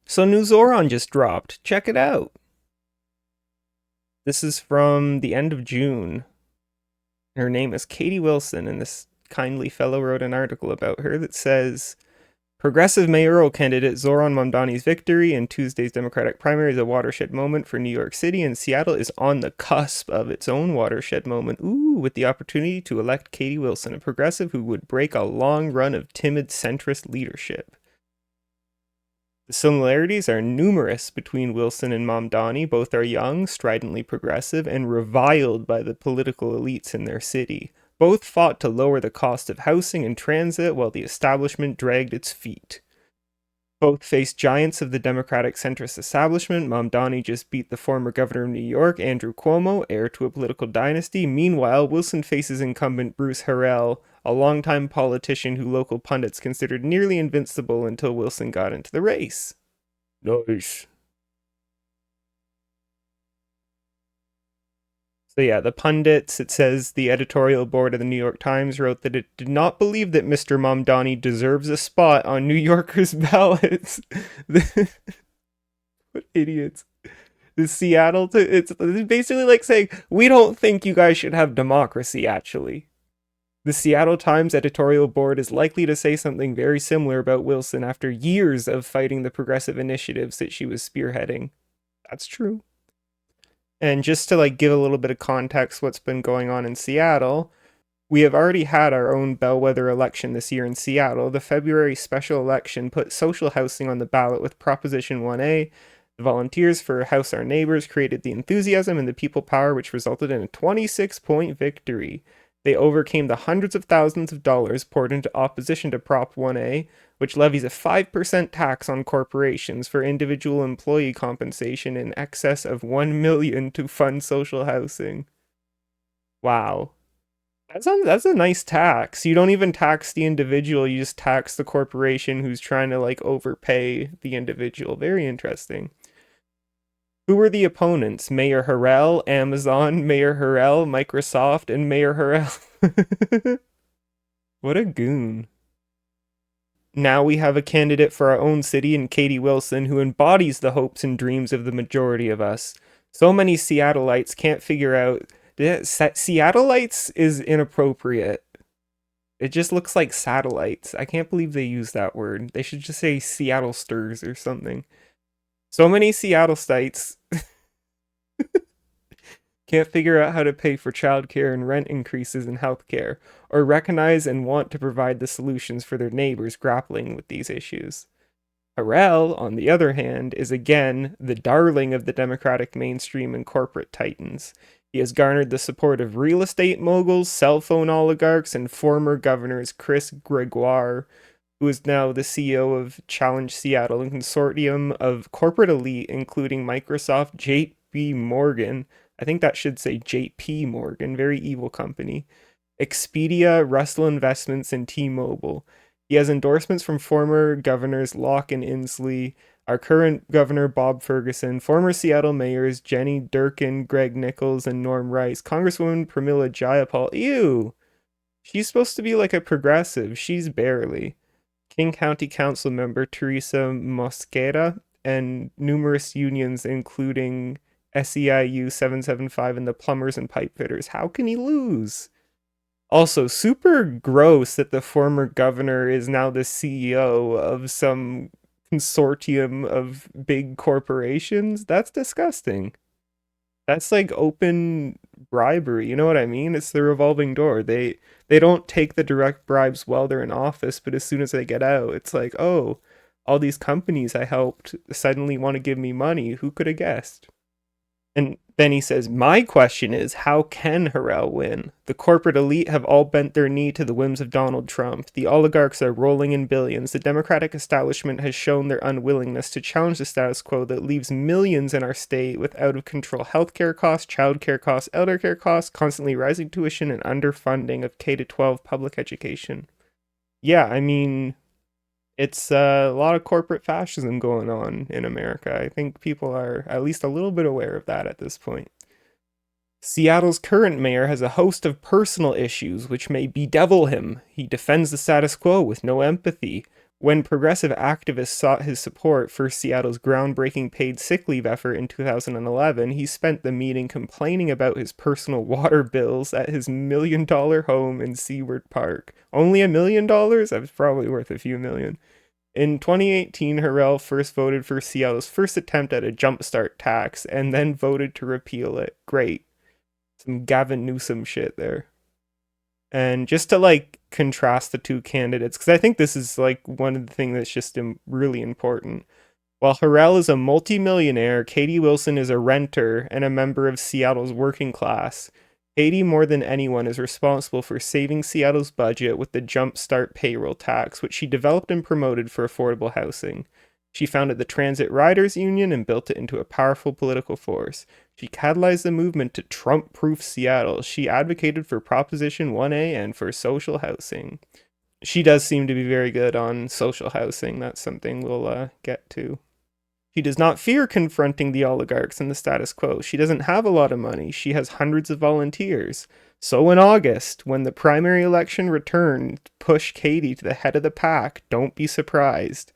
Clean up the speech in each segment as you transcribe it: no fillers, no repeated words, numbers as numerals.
So new Zohran just dropped. Check it out. This is from the end of June. Her name is Katie Wilson, and this kindly fellow wrote an article about her that says progressive mayoral candidate Zohran Mamdani's victory in Tuesday's Democratic primary is a watershed moment for New York City, and Seattle is on the cusp of its own watershed moment. With the opportunity to elect Katie Wilson, a progressive who would break a long run of timid centrist leadership. The similarities are numerous between Wilson and Mamdani. Both are young, stridently progressive, and reviled by the political elites in their city. Both fought to lower the cost of housing and transit while the establishment dragged its feet. Both faced giants of the Democratic centrist establishment. Mamdani just beat the former governor of New York, Andrew Cuomo, heir to a political dynasty. Meanwhile, Wilson faces incumbent Bruce Harrell, a longtime politician who local pundits considered nearly invincible until Wilson got into the race. Nice. So yeah, the pundits, it says the editorial board of the New York Times wrote that it did not believe that Mr. Mamdani deserves a spot on New Yorkers' ballots. What idiots. The Seattle, it's basically like saying, we don't think you guys should have democracy, actually. The Seattle Times editorial board is likely to say something very similar about Wilson after years of fighting the progressive initiatives that she was spearheading. That's true. And just to give a little bit of context what's been going on in Seattle, we have already had our own bellwether election this year in Seattle. The February special election put social housing on the ballot with Proposition 1A. The Volunteers for House Our Neighbors created the enthusiasm and the people power, which resulted in a 26-point victory. They overcame the hundreds of thousands of dollars poured into opposition to Prop 1A, which levies a 5% tax on corporations for individual employee compensation in excess of $1 million to fund social housing. Wow. That's a nice tax. You don't even tax the individual, you just tax the corporation who's trying to overpay the individual. Very interesting. Who were the opponents? Mayor Harrell, Amazon, Mayor Harrell, Microsoft, and Mayor Harrell. What a goon. Now we have a candidate for our own city in Katie Wilson who embodies the hopes and dreams of the majority of us. So many Seattleites can't figure out. Seattleites is inappropriate. It just looks like satellites. I can't believe they use that word. They should just say Seattle Sters or something. So many Seattleites can't figure out how to pay for childcare and rent increases in healthcare, or recognize and want to provide the solutions for their neighbors grappling with these issues. Harrell, on the other hand, is again the darling of the Democratic mainstream and corporate titans. He has garnered the support of real estate moguls, cell phone oligarchs, and former governors Chris Gregoire, who is now the CEO of Challenge Seattle, a consortium of corporate elite, including Microsoft, JP Morgan. I think that should say JP Morgan, very evil company. Expedia, Russell Investments, and T-Mobile. He has endorsements from former governors Locke and Inslee, our current governor Bob Ferguson, former Seattle mayors Jenny Durkin, Greg Nichols, and Norm Rice, Congresswoman Pramila Jayapal. Ew! She's supposed to be like a progressive. She's barely. King County Council member Teresa Mosqueda, and numerous unions including SEIU 775 and the plumbers and pipe fitters. How can he lose? Also, super gross that the former governor is now the CEO of some consortium of big corporations. That's disgusting. That's like open bribery, you know what I mean? It's the revolving door. They don't take the direct bribes while they're in office, but as soon as they get out, it's like, "Oh, all these companies I helped suddenly want to give me money. Who could have guessed?" And then he says, my question is, how can Harrell win? The corporate elite have all bent their knee to the whims of Donald Trump. The oligarchs are rolling in billions. The Democratic establishment has shown their unwillingness to challenge the status quo that leaves millions in our state with out-of-control healthcare costs, childcare costs, eldercare costs, constantly rising tuition, and underfunding of K-12 public education. Yeah, I mean, it's a lot of corporate fascism going on in America. I think people are at least a little bit aware of that at this point. Seattle's current mayor has a host of personal issues which may bedevil him. He defends the status quo with no empathy. When progressive activists sought his support for Seattle's groundbreaking paid sick leave effort in 2011, he spent the meeting complaining about his personal water bills at his $1 million home in Seward Park. Only $1 million? That was probably worth a few million. In 2018, Harrell first voted for Seattle's first attempt at a jumpstart tax and then voted to repeal it. Great. Some Gavin Newsom shit there. And just to like contrast the two candidates, because I think this is like one of the things that's just really important. While Harrell is a multimillionaire, Katie Wilson is a renter and a member of Seattle's working class. Katie, more than anyone, is responsible for saving Seattle's budget with the Jumpstart payroll tax, which she developed and promoted for affordable housing. She founded the Transit Riders Union and built it into a powerful political force. She catalyzed the movement to Trump-proof Seattle. She advocated for Proposition 1A and for social housing. She does seem to be very good on social housing. That's something we'll get to. She does not fear confronting the oligarchs and the status quo. She doesn't have a lot of money. She has hundreds of volunteers. So in August, when the primary election returned, push Katie to the head of the pack. Don't be surprised.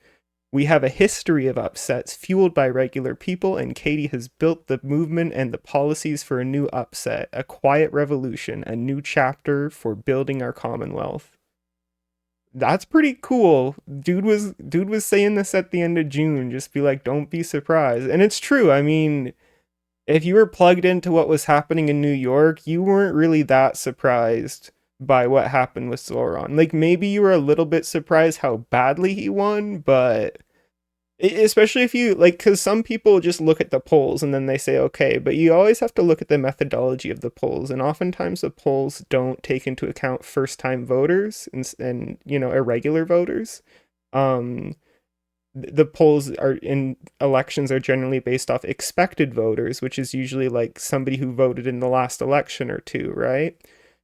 We have a history of upsets fueled by regular people, and Katie has built the movement and the policies for a new upset, a quiet revolution, a new chapter for building our Commonwealth. That's pretty cool. Dude was saying this at the end of June. Just be like, don't be surprised. And it's true. I mean, if you were plugged into what was happening in New York, you weren't really that surprised by what happened with Zohran. Like maybe you were a little bit surprised how badly he won, but especially if you like, because some people just look at the polls and then they say okay, but you always have to look at the methodology of the polls, and oftentimes the polls don't take into account first-time voters and irregular voters. um the polls are in elections are generally based off expected voters, which is usually like somebody who voted in the last election or two, right?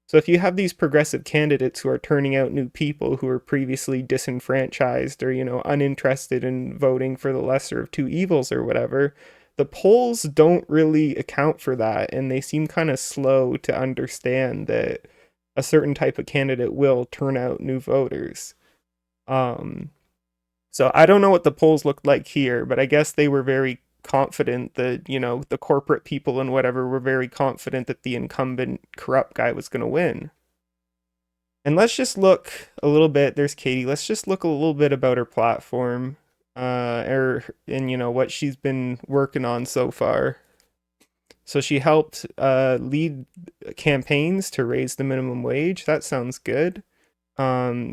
So if you have these progressive candidates who are turning out new people who were previously disenfranchised or, uninterested in voting for the lesser of two evils or whatever, the polls don't really account for that, and they seem kind of slow to understand that a certain type of candidate will turn out new voters. Um, so I don't know what the polls looked like here, but I guess they were very confident that, the corporate people and whatever were very confident that the incumbent corrupt guy was going to win. And let's just look a little bit. There's Katie. Let's just look a little bit about her platform, and what she's been working on so far. So she helped lead campaigns to raise the minimum wage. That sounds good.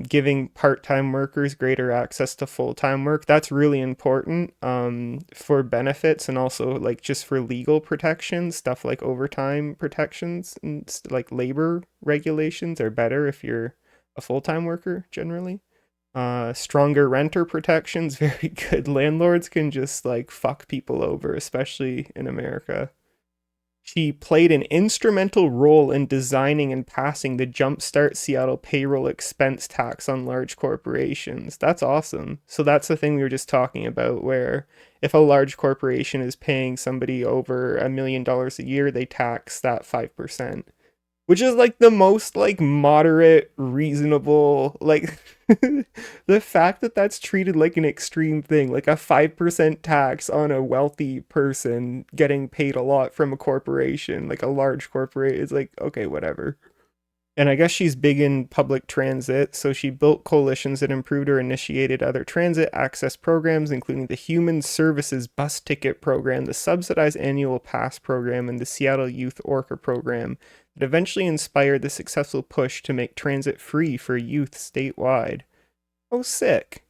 Giving part-time workers greater access to full-time work. That's really important for benefits and also like just for legal protections. Stuff like overtime protections and like labor regulations are better if you're a full-time worker generally. Stronger renter protections, very good. Landlords can just like fuck people over, especially in America. She played an instrumental role in designing and passing the Jumpstart Seattle payroll expense tax on large corporations. That's awesome. So that's the thing we were just talking about, where if a large corporation is paying somebody over $1 million a year, they tax that 5%, which is like the most like moderate, reasonable, like the fact that that's treated like an extreme thing, like a 5% tax on a wealthy person getting paid a lot from a corporation, like a large corporate, is like, okay, whatever. And I guess she's big in public transit, so she built coalitions that improved or initiated other transit access programs, including the Human Services Bus Ticket Program, the Subsidized Annual Pass Program, and the Seattle Youth Orca Program, that eventually inspired the successful push to make transit free for youth statewide. Oh, sick.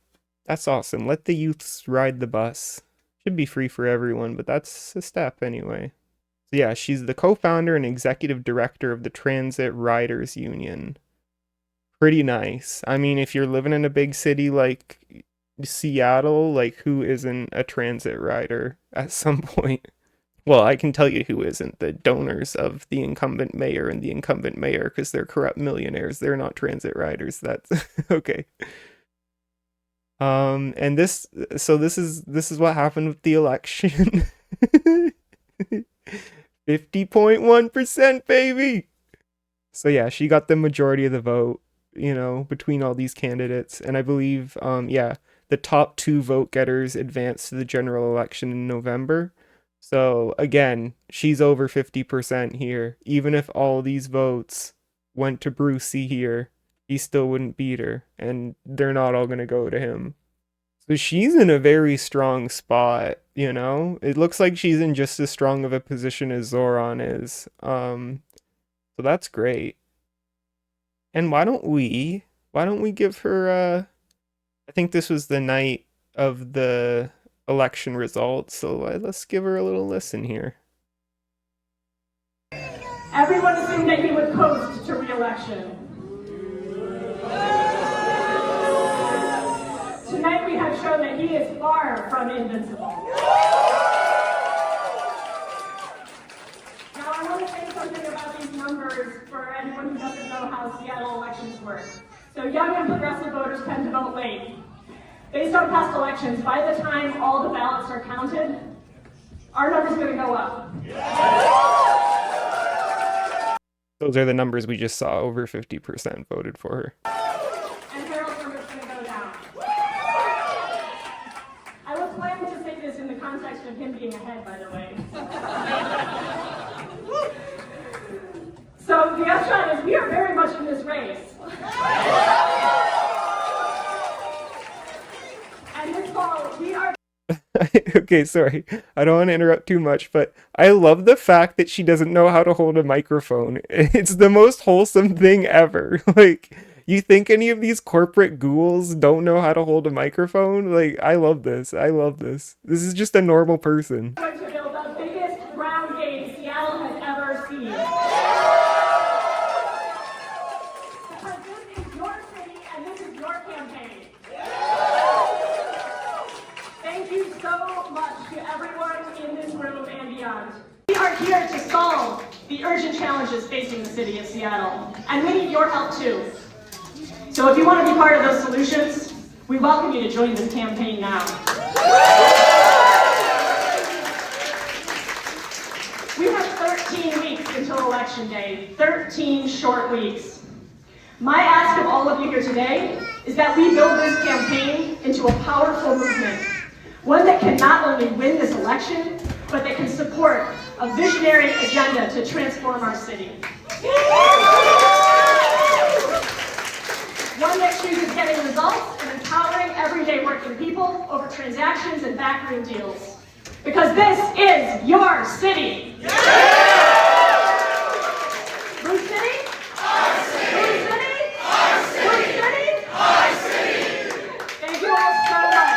That's awesome. Let the youths ride the bus. Should be free for everyone, but that's a step anyway. So yeah, she's the co-founder and executive director of the Transit Riders Union. Pretty nice. I mean, if you're living in a big city like Seattle, like who isn't a transit rider at some point? Well, I can tell you who isn't. The donors of the incumbent mayor and the incumbent mayor, because they're corrupt millionaires. They're not transit riders. That's okay. And this is what happened with the election. 50.1%, baby. So yeah, she got the majority of the vote. between all these candidates. And I believe, yeah, the top two vote getters advance to the general election in November. So again, she's over 50% here. Even if all these votes went to Brucey here, he still wouldn't beat her. And they're not all going to go to him. So she's in a very strong spot. It looks like she's in just as strong of a position as Zohran is. So that's great. And why don't we give her I think this was the night of the election results, so let's give her a little listen here. Everyone assumed that he would coast to re-election. Tonight we have shown that he is far from invincible. Now I want to say something about these numbers for anyone who doesn't know how Seattle elections work. So young and progressive voters tend to vote late. Based on past elections, by the time all the ballots are counted, our number's going to go up. Those are the numbers we just saw. Over 50% voted for her. And Harold's number's going to go down. I was planning to say this in the context of him being ahead, by the way. So the upshot is we are very much in this race. And this fall, we are... Okay, sorry. I don't want to interrupt too much, but I love the fact that she doesn't know how to hold a microphone. It's the most wholesome thing ever. Like, you think any of these corporate ghouls don't know how to hold a microphone? Like, I love this. I love this. This is just a normal person. going to build the biggest ground game Seattle has ever seen. Because this is your city and this is your campaign. Thank you so much to everyone in this room and beyond. We are here to solve the urgent challenges facing the city of Seattle, and we need your help too. So if you want to be part of those solutions, we welcome you to join this campaign now. We have 13 weeks until Election Day, 13 short weeks. My ask of all of you here today is that we build this campaign into a powerful movement. One that can not only win this election, but that can support a visionary agenda to transform our city. One that chooses getting results and empowering everyday working people over transactions and backroom deals. Because this is your city. Blue City? Our city! Blue City? Our city! Blue City? Our city! Thank you all so much.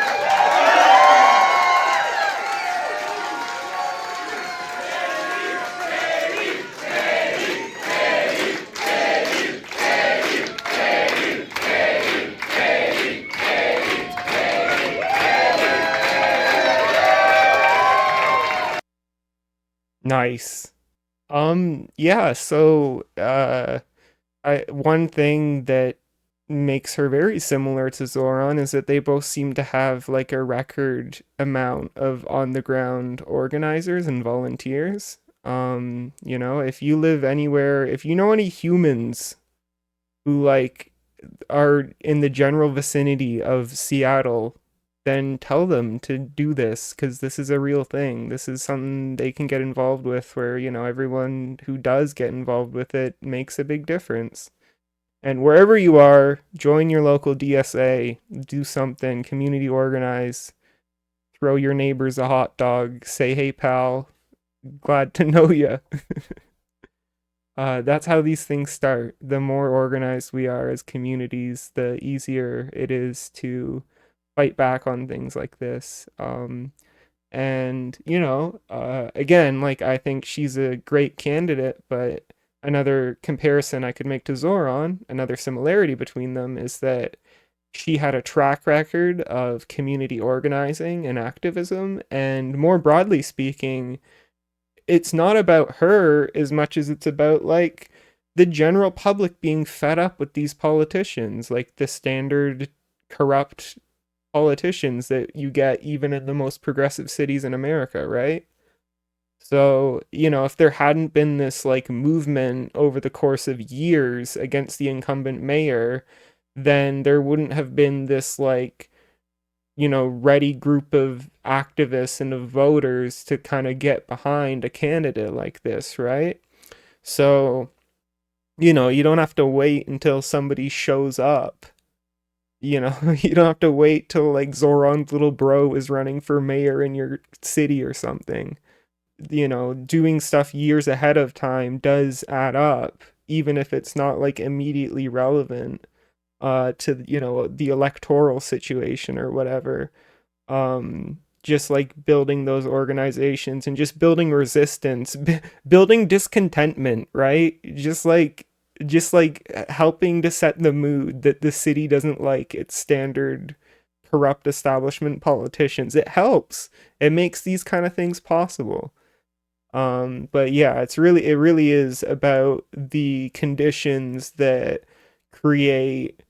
Nice. Yeah, so one thing that makes her very similar to Zohran is that they both seem to have like a record amount of on the ground organizers and volunteers. If you live anywhere, if you know any humans who like are in the general vicinity of Seattle, then tell them to do this because this is a real thing. This is something they can get involved with where, everyone who does get involved with it makes a big difference. And wherever you are, join your local DSA, do something, community organize, throw your neighbors a hot dog, say, hey, pal, glad to know ya. That's how these things start. The more organized we are as communities, the easier it is to fight back on things like this. Again, like I think she's a great candidate, but another comparison I could make to Zohran, another similarity between them is that she had a track record of community organizing and activism, and more broadly speaking, it's not about her as much as it's about like the general public being fed up with these politicians, like the standard corrupt politicians that you get even in the most progressive cities in America, right? So, if there hadn't been this like movement over the course of years against the incumbent mayor, then there wouldn't have been this like, ready group of activists and of voters to kind of get behind a candidate like this, right? So, you don't have to wait until somebody shows up. You don't have to wait till like Zoran's little bro is running for mayor in your city or something. Doing stuff years ahead of time does add up, even if it's not like immediately relevant to the electoral situation or whatever. Just like building those organizations and just building resistance, building discontentment, right? Just like helping to set the mood that the city doesn't like its standard corrupt establishment politicians. It helps. It makes these kind of things possible. But yeah, it really is about the conditions that create,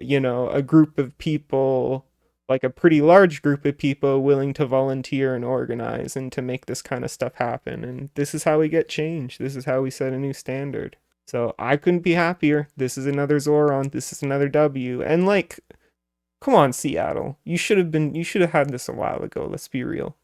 a group of people, like a pretty large group of people willing to volunteer and organize and to make this kind of stuff happen. And this is how we get change. This is how we set a new standard. So I couldn't be happier. This is another Zoran. This is another W. And like, come on, Seattle. You should have had this a while ago. Let's be real.